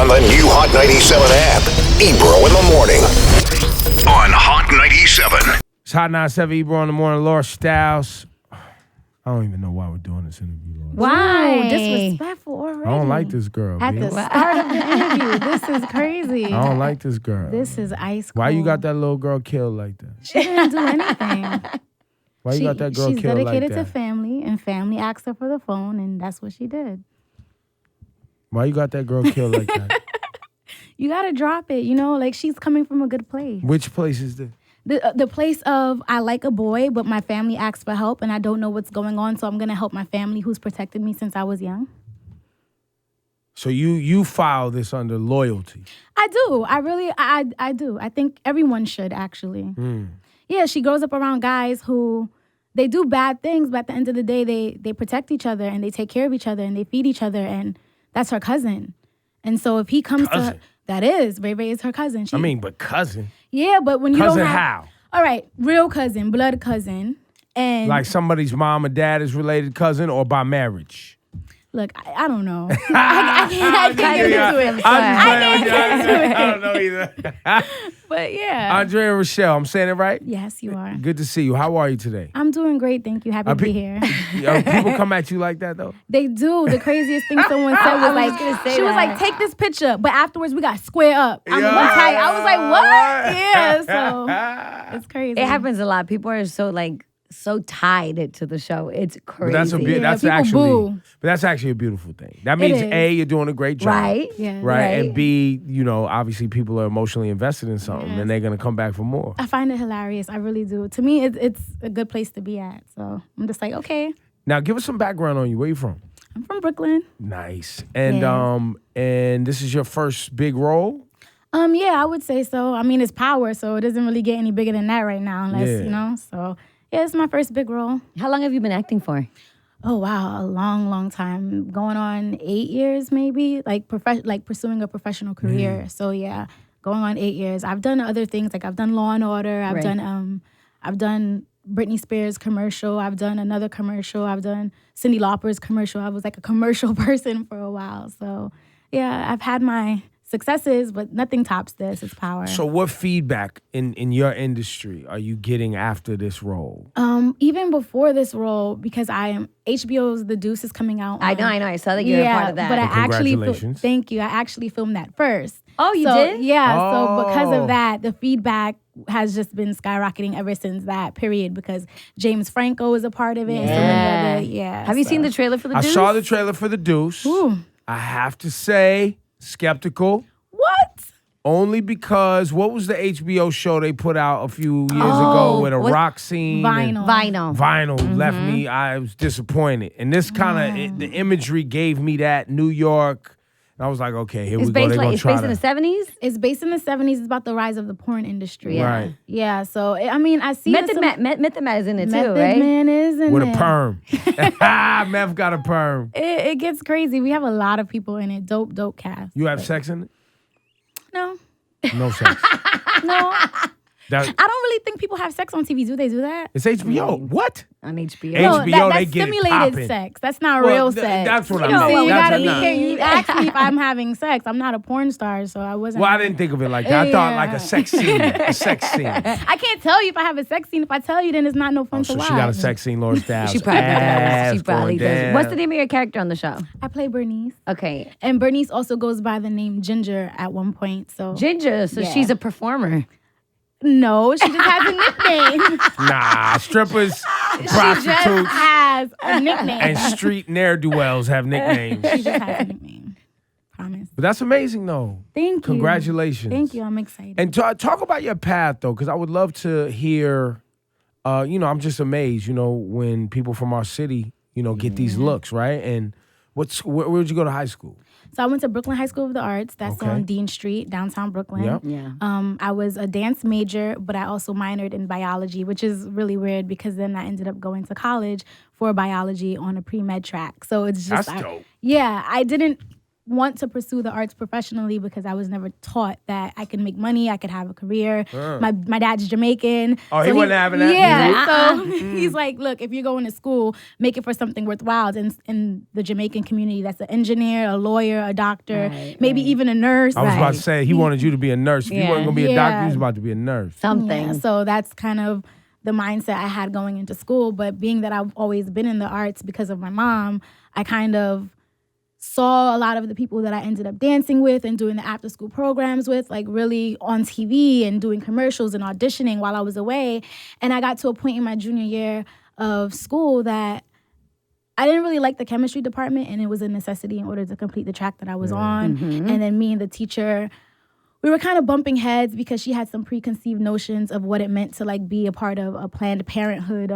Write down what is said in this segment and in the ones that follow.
on the new Hot 97 app. Ebro in the morning on Hot 97. It's Hot 97, Ebro in the morning. Laura Styles. I don't even know why we're doing this interview, Laura. Why? Disrespectful already. I don't like this girl. At the start of the interview. This is crazy. I don't like this girl. This is ice cold. Why you got that little girl killed like that? She didn't do anything. Why you got that girl she's killed like that? She's dedicated to family, and family asked her for the phone, and that's what she did. Why you got that girl killed like that? You got to drop it. You know, like she's coming from a good place. Which place is this? The place of I like a boy, but my family asked for help, and I don't know what's going on, so I'm going to help my family who's protected me since I was young. So you file this under loyalty? I do. I do. I think everyone should, actually. Yeah, she grows up around guys who, they do bad things, but at the end of the day, they protect each other, and they take care of each other, and they feed each other, and that's her cousin. And so if he comes to her, that is, Ray Ray is her cousin. But cousin? Yeah, but when you cousin don't have... how? All right, real cousin, blood cousin. And like somebody's mom or dad is related cousin or by marriage? Look, I don't know. I can't get into it. I don't know either. But yeah. Andrea Rachel, I'm saying it right? Yes, you are. Good to see you. How are you today? I'm doing great, thank you. Happy to be here. People come at you like that, though? They do. The craziest thing someone said was like, she was like, take this picture, but afterwards we got to square up. I'm tight. I was like, what? Yeah, so it's crazy. It happens a lot. People are so tied to the show. It's crazy. But that's actually a beautiful thing. That means A, you're doing a great job. Right. Yeah. Right. And B, obviously people are emotionally invested in something and they're gonna come back for more. I find it hilarious. I really do. To me, it's a good place to be at. So I'm just like, okay. Now give us some background on you. Where you from? I'm from Brooklyn. Nice. And and this is your first big role? Yeah, I would say so. I mean, it's Power, so it doesn't really get any bigger than that right now, unless, so. Yeah, it's my first big role. How long have you been acting for? Oh, wow. A long, long time. Going on 8 years, maybe, like pursuing a professional career. So, yeah, going on 8 years. I've done other things. Like, I've done Law and Order. I've done Britney Spears commercial. I've done another commercial. I've done Cyndi Lauper's commercial. I was like a commercial person for a while. So, yeah, I've had my successes, but nothing tops this. It's Power. So what feedback in your industry are you getting after this role? Even before this role, because HBO's The Deuce is coming out. I know. I saw that you're a part of that. But congratulations. Thank you. I actually filmed that first. Oh, you did? Yeah. So because of that, the feedback has just been skyrocketing ever since that period, because James Franco is a part of it. Yeah. And Have you seen the trailer for The Deuce? I saw the trailer for The Deuce. Ooh. I have to say, skeptical. What? Only because what was the HBO show they put out a few years ago with a rock scene? Vinyl left me. I was disappointed, and this kind of the imagery gave me that New York. And I was like, okay, here we go. It's based in the 70s? It's based in the 70s. It's about the rise of the porn industry. Right. Yeah, so, I mean, I see Method Man is in it too, right? Method Man is in it. With a perm. Meth got a perm. It gets crazy. We have a lot of people in it. Dope cast. You have sex in it? No. No sex. No. I don't really think people have sex on TV. Do they do that? It's HBO. What? On HBO. No, HBO, that's they get it simulated popping. sex. That's not real sex. That's what I See, meant. you gotta be That's careful. You asked me if I'm having sex. I'm not a porn star, so I wasn't. Well, I didn't think of it like that. I thought like a sex scene. A sex scene. I can't tell you if I have a sex scene. If I tell you, then it's not no fun to So watch. she got a sex scene, Laura Styles. She probably does. Down. What's the name of your character on the show? I play Bernice. Okay. And Bernice also goes by the name Ginger at one point. So Ginger, so she's a performer. No, she just has a nickname. Nah, strippers, She just prostitutes, has a nickname. and street ne'er-do-wells have nicknames. She just has a nickname. Promise. But that's amazing, though. Thank you. Congratulations. Thank you. I'm excited. And talk about your path, though, because I would love to hear, I'm just amazed, when people from our city, get these looks, right? And where'd you go to high school? So I went to Brooklyn High School of the Arts. That's on Dean Street, downtown Brooklyn. Yep. Yeah. I was a dance major, but I also minored in biology, which is really weird because then I ended up going to college for biology on a pre-med track. So it's just... That's dope. Yeah, I didn't want to pursue the arts professionally because I was never taught that I could make money, I could have a career. My dad's Jamaican. Oh, he wasn't having that? Yeah. So he's like, look, if you're going to school, make it for something worthwhile. And in the Jamaican community, that's an engineer, a lawyer, a doctor, maybe even a nurse. I was about to say, he wanted you to be a nurse. If you weren't going to be a doctor, he was about to be a nurse. Something. Yeah, so that's kind of the mindset I had going into school. But being that I've always been in the arts because of my mom, I kind of saw a lot of the people that I ended up dancing with and doing the after school programs with, like really on TV and doing commercials and auditioning while I was away. And I got to a point in my junior year of school that I didn't really like the chemistry department, and it was a necessity in order to complete the track that I was on. And then me and the teacher, we were kind of bumping heads because she had some preconceived notions of what it meant to like be a part of a Planned Parenthood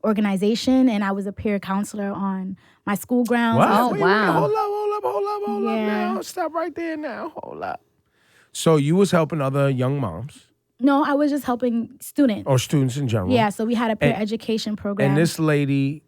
organization, and I was a peer counselor on my school grounds. What? Oh, Wait, wow. Hold up now. Stop right there now. Hold up. So you was helping other young moms No, I was just helping students. or students in general. Yeah, so we had a peer education program. And this lady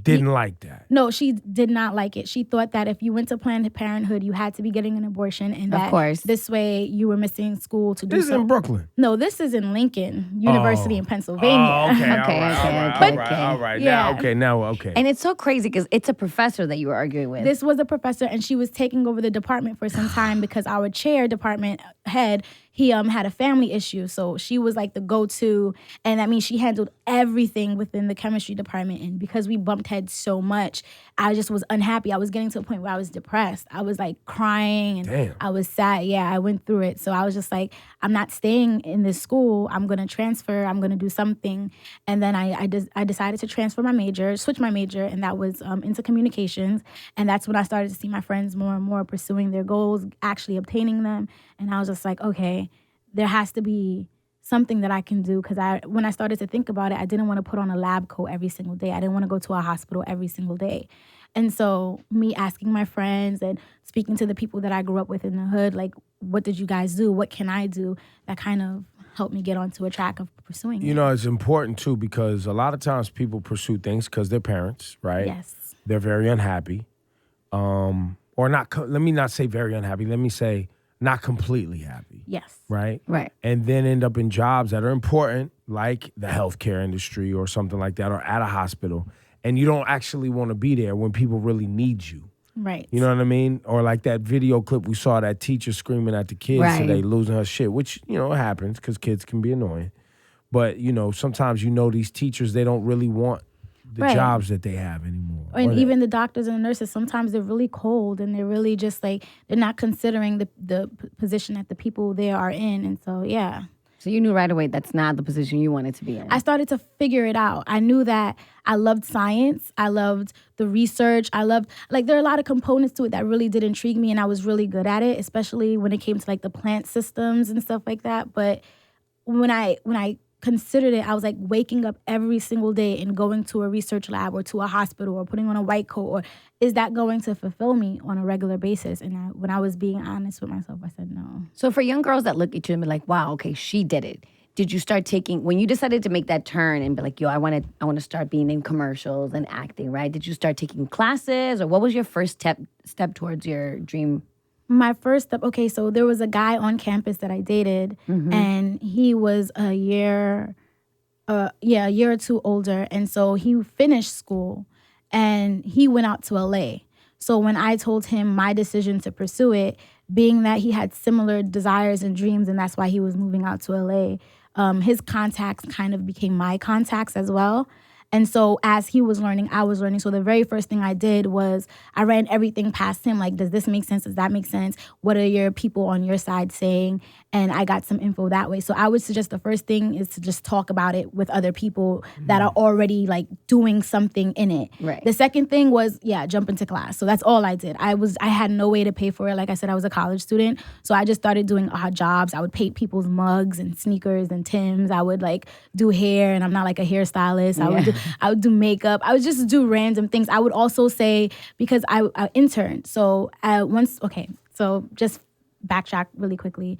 didn't like that. No, she did not like it. She thought that if you went to Planned Parenthood, you had to be getting an abortion, and that course. this way you were missing school to do This is so. in Brooklyn. No, this is in Lincoln University in Pennsylvania. Oh, okay. All right. Yeah. Now, okay. And it's so crazy because it's a professor that you were arguing with. This was a professor, and she was taking over the department for some time because our department head, he had a family issue. So she was like the go-to, and that means she handled everything within the chemistry department. And because we bumped heads so much, I just was unhappy. I was getting to a point where I was depressed. I was like crying, and Damn. I was sad. Yeah, I went through it. So I was just like, I'm not staying in this school. I'm gonna transfer. I'm gonna do something. And then I decided to transfer my major, switch my major, and that was into communications. And that's when I started to see my friends more and more pursuing their goals, actually obtaining them. And I was just like, okay, there has to be something that I can do, because when I started to think about it, I didn't want to put on a lab coat every single day. I didn't want to go to a hospital every single day. And so me asking my friends and speaking to the people that I grew up with in the hood, like, what did you guys do? What can I do? That kind of helped me get onto a track of pursuing it. You know, it's important, too, because a lot of times people pursue things because they're parents, right? Yes. They're very unhappy. Or not, let me not say very unhappy. Let me say not completely happy. Yes. Right? Right. And then end up in jobs that are important, like the healthcare industry or something like that, or at a hospital. And you don't actually want to be there when people really need you. Right. You know what I mean? Or like that video clip we saw, that teacher screaming at the kids Right. today, losing her shit, which, you know, happens because kids can be annoying. But, you know, sometimes these teachers, they don't really want the Right. jobs that they have anymore. And Or they- even the doctors and the nurses, sometimes they're really cold, and they're really just like, they're not considering the position that the people there are in. And so, yeah. So you knew right away that's not the position you wanted to be in. I started to figure it out. I knew that I loved science. I loved the research. I loved, like, there are a lot of components to it that really did intrigue me, and I was really good at it, especially when it came to like the plant systems and stuff like that. But when I considered it, I was like waking up every single day and going to a research lab or to a hospital or putting on a white coat, or is that going to fulfill me on a regular basis? And when I was being honest with myself, I said no. So for young girls that look at you and be like, wow, okay, she did it. Did you start taking, when you decided to make that turn and be like, yo, I want to start being in commercials and acting, right? Did you start taking classes, or what was your first step towards your dream? My first step, okay, so there was a guy on campus that I dated, and he was a year or two older. And so he finished school and he went out to LA. So when I told him my decision to pursue it, being that he had similar desires and dreams, and that's why he was moving out to LA, his contacts kind of became my contacts as well. And so as he was learning, I was learning. So the very first thing I did was I ran everything past him. Like, does this make sense? Does that make sense? What are your people on your side saying? And I got some info that way. So I would suggest the first thing is to just talk about it with other people that are already like doing something in it. Right. The second thing was, jump into class. So that's all I did. I had no way to pay for it. Like I said, I was a college student. So I just started doing odd jobs. I would paint people's mugs and sneakers and Timbs. I would like do hair, and I'm not like a hairstylist. I would do makeup. I would just do random things. I would also say, because I interned. So so just backtrack really quickly.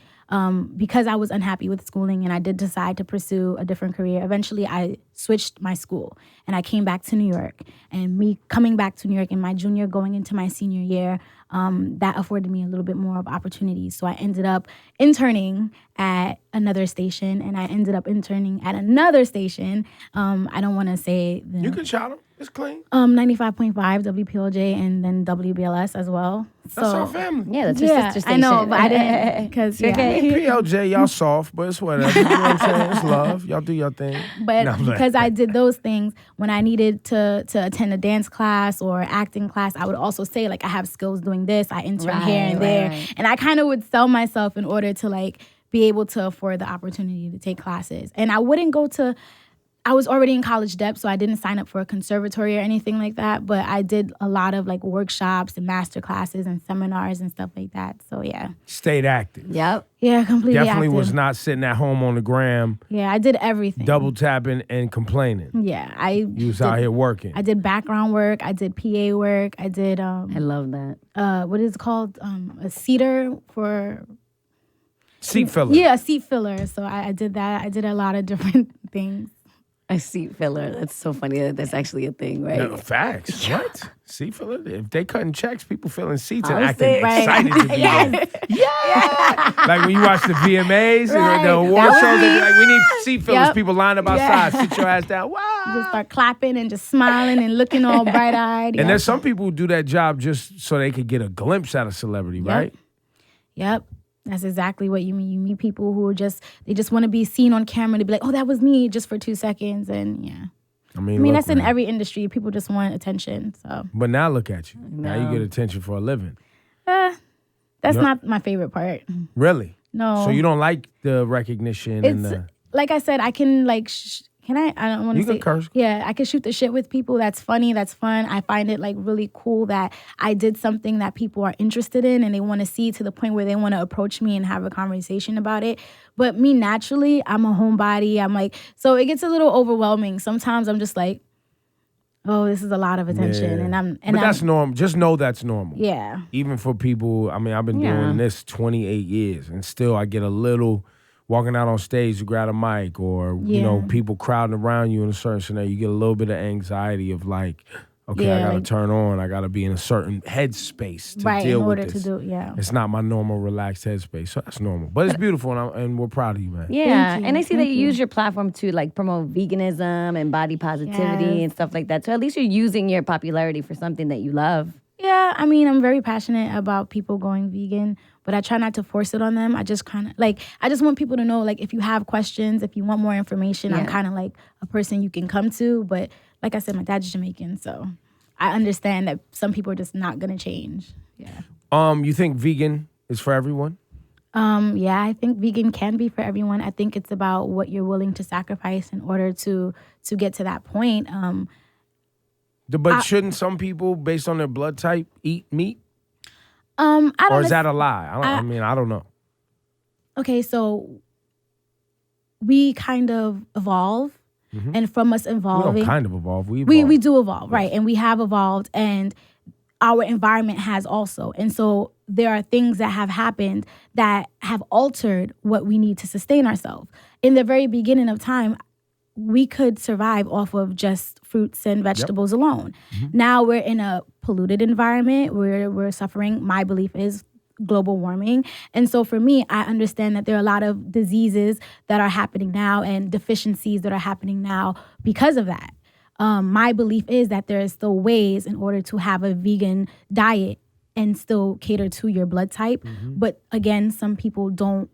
Because I was unhappy with schooling and I did decide to pursue a different career, eventually I switched my school and I came back to New York. And me coming back to New York in my junior going into my senior year, that afforded me a little bit more of opportunities. So I ended up interning at another station, and I ended up interning at another station. I don't want to say You can shout them. It's clean. 95.5 WPLJ and then WBLS as well. That's our family. Yeah, that's your sister station. I know, but I didn't because PLJ, y'all soft, but it's whatever. You know what I'm saying? It's love. Y'all do your thing. But No, because I did those things, when I needed to attend a dance class or acting class, I would also say, like, I have skills doing this. I intern here and there. Right. And I kind of would sell myself in order to, like, be able to afford the opportunity to take classes. And I wouldn't go to... I was already in college debt, so I didn't sign up for a conservatory or anything like that. But I did a lot of like workshops and master classes and seminars and stuff like that. So yeah. Stayed active. Yep. Yeah, completely Definitely active. was not sitting at home on the gram. Yeah, I did everything. Double tapping and complaining. Yeah, You was out here working. I did background work. I did PA work. I did. I love that. What is it called? A seater for. Seat filler. Yeah, a seat filler. So I did that. I did a lot of different things. A seat filler. That's so funny that that's actually a thing, right? No, facts. What? Seat filler? If they cutting checks, people filling seats and I was acting saying, excited to be there. Yeah. Like when you watch the VMAs and the award shows, they be like, we need seat fillers. People line up outside. Sit your ass down. Wow. Just start clapping and just smiling and looking all bright-eyed. And there's some people who do that job just so they could get a glimpse at a celebrity, right? Yep. That's exactly what you mean. You meet people who are they just want to be seen on camera to be like, oh, that was me just for 2 seconds. And yeah. I mean, look, that's in every industry. People just want attention. So. But now look at you. Now you get attention for a living. That's not my favorite part. Really? No. So you don't like the recognition and the... Like I said, I can like... Can I don't want to say... You can curse. Yeah, I can shoot the shit with people. That's funny. That's fun. I find it like really cool that I did something that people are interested in and they want to see to the point where they want to approach me and have a conversation about it. But me, naturally, I'm a homebody. I'm like... So it gets a little overwhelming. Sometimes I'm just like, oh, this is a lot of attention. Yeah. But that's normal. Just know that's normal. Yeah. Even for people... I mean, I've been doing this 28 years and still I get a little... Walking out on stage to grab a mic or, you know, people crowding around you in a certain scenario, you get a little bit of anxiety of like, okay, I got to turn on. I got to be in a certain headspace to deal with this. In order to do, It's not my normal relaxed headspace. So that's normal. But it's beautiful and we're proud of you, man. Yeah. And I see that you use your platform to like promote veganism and body positivity and stuff like that. So at least you're using your popularity for something that you love. Yeah, I mean, I'm very passionate about people going vegan, but I try not to force it on them. I just kind of I just want people to know, like, if you have questions, if you want more information, I'm kind of like a person you can come to. But like I said, my dad's Jamaican, so I understand that some people are just not going to change. Yeah. You think vegan is for everyone? Yeah, I think vegan can be for everyone. I think it's about what you're willing to sacrifice in order to get to that point. But shouldn't some people, based on their blood type, eat meat? I don't or is that a lie? I mean, I don't know. Okay, so we kind of evolve, and from us evolving, we don't kind of evolve. We evolve. We do evolve, right? And we have evolved, and our environment has also. And so there are things that have happened that have altered what we need to sustain ourselves. In the very beginning of time, we could survive off of just fruits and vegetables alone. Now we're in a polluted environment where we're suffering. My belief is global warming. And so for me, I understand that there are a lot of diseases that are happening now and deficiencies that are happening now because of that. My belief is that there are still ways in order to have a vegan diet and still cater to your blood type. But again, some people don't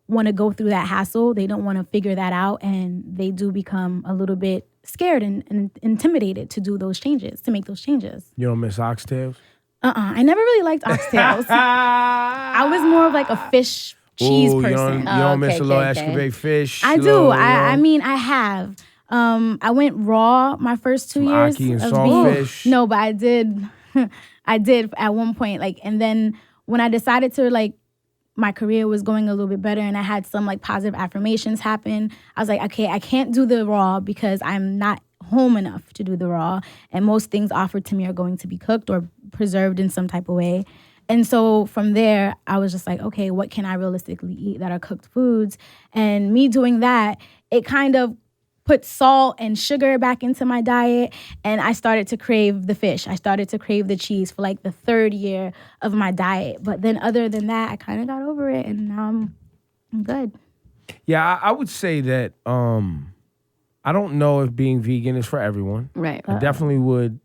want to go through that hassle. They don't want to figure that out, and they do become a little bit scared and intimidated to do those changes, to make those changes. You don't miss oxtails? I never really liked oxtails. I was more of like a fish cheese person. You don't miss a little escovite fish? I do. I mean, I have. I went raw my first 2 years. Aki and saltfish? No, but I did. I did at one point. And then when I decided to my career was going a little bit better and I had some positive affirmations happen, I was like, okay, I can't do the raw because I'm not home enough to do the raw. And most things offered to me are going to be cooked or preserved in some type of way. And so from there, I was just like, okay, what can I realistically eat that are cooked foods? And me doing that, it kind of put salt and sugar back into my diet, and I started to crave the fish. I started to crave the cheese for like the 3rd year of my diet. But then other than that, I kind of got over it, and now I'm good. Yeah, I would say that I don't know if being vegan is for everyone. Right. I definitely would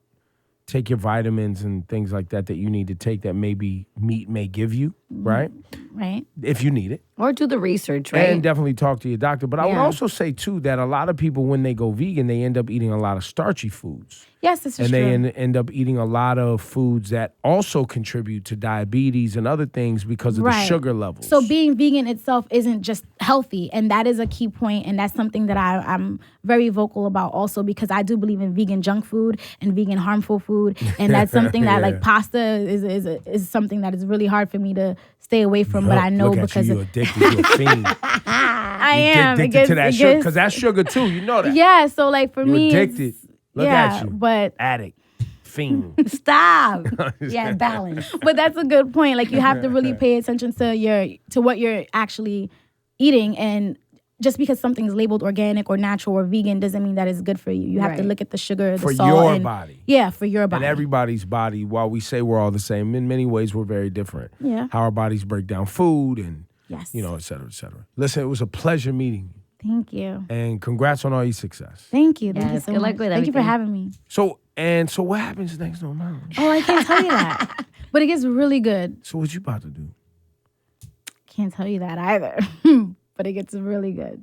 take your vitamins and things like that you need to take that maybe meat may give you, right? Right. If you need it. Or do the research, right? And definitely talk to your doctor. But I would also say, too, that a lot of people, when they go vegan, they end up eating a lot of starchy foods. Yes, this is and true. they end up eating a lot of foods that also contribute to diabetes and other things because of the sugar levels. So being vegan itself isn't just healthy, and that is a key point, and that's something that I'm very vocal about also, because I do believe in vegan junk food and vegan harmful food, and that's something that like pasta is something that is really hard for me to stay away from, but I know because you're addicted to a fiend. I am addicted to that sugar because that's sugar too. You know that. Yeah, so like for me, addicted. Look at you, but addict, fiend. Stop. Yeah, balance. But that's a good point. Like you have to really pay attention to what you're actually eating, and just because something's labeled organic or natural or vegan doesn't mean that it's good for you. You have to look at the sugar, the for salt, your body. Yeah, for your body. And everybody's body. While we say we're all the same, in many ways we're very different. Yeah. How our bodies break down food and yes, et cetera, et cetera. Listen, it was a pleasure meeting you. Thank you. And congrats on all your success. Thank you. Thank you so good luck much. with Thank you for everything. having me. So what happens next on Mount? Oh, I can't tell you that. But it gets really good. So what you about to do? Can't tell you that either. But it gets really good.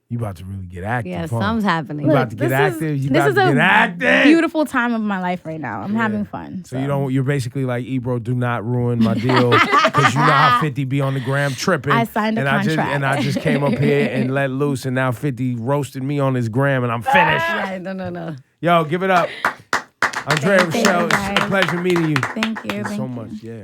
You about to really get active. Yeah, huh? something's happening. You about to get active. You about to get active. This is a beautiful time of my life right now. I'm having fun. So you're basically like, Ebro, do not ruin my deal because you know how 50 be on the gram tripping. I signed a contract. I just came up here and let loose, and now 50 roasted me on his gram, and I'm finished. Yeah, no. Yo, give it up. Andrea Rachel, it's a pleasure meeting you. Thank you. Thank you so much. Yeah.